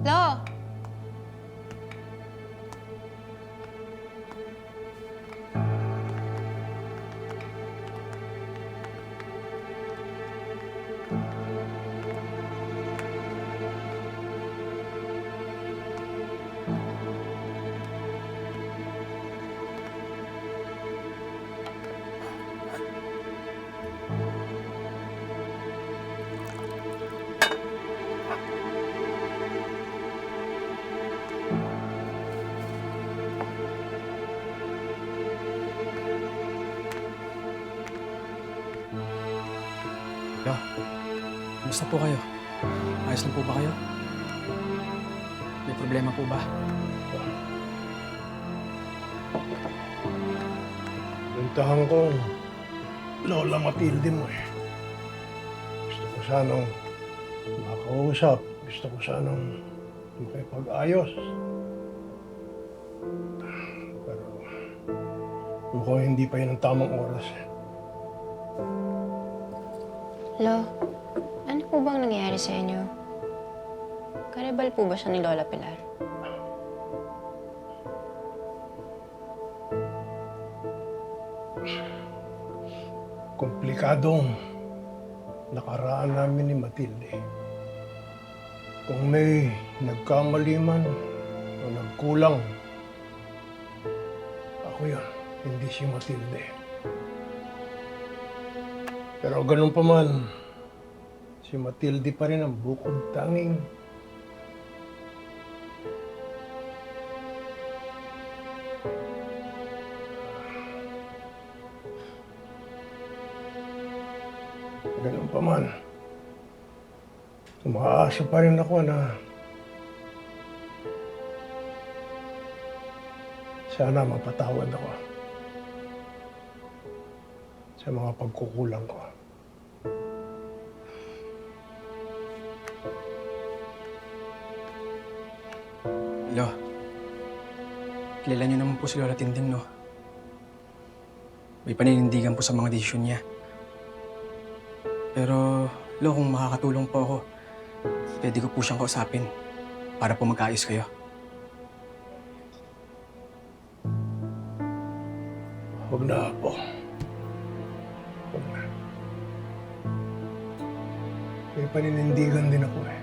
Lo! Lo, kumusta po kayo? Ayos lang po ba kayo? May problema po ba? Puntahan ko ang Lola Matilde mo eh. Gusto ko sanang makausap. Gusto ko sanang makipag-ayos. Pero mukhang hindi pa yun ang tamang oras eh. Lo, ano po bang nangyayari sa inyo? Karibal po ba siya ni Lola Pilar? Komplikadong nakaraan namin ni Matilde. Kung may nagkamali man o nagkulang, ako yun, hindi si Matilde. Pero ganun pa man, si Matilde pa rin ang bukod tanging ganun pa man, umaasa pa rin ako na sana mapatawad ako sa mga pagkukulang ko. Lo, kilala niyo naman po si Lola Tinding, no? May paninindigan po sa mga desisyon niya. Pero, Lo, kung makakatulong po ako, pwede ko po siyang kausapin para po magkaayos kayo. Huwag na po. Huwag na. May paninindigan din ako eh.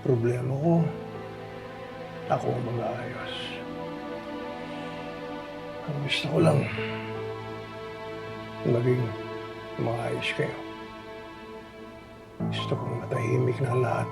Problema ko, ako ang mag-aayos. Ang gusto ko lang, maging maayos kayo. Gusto kong matahimik na lahat.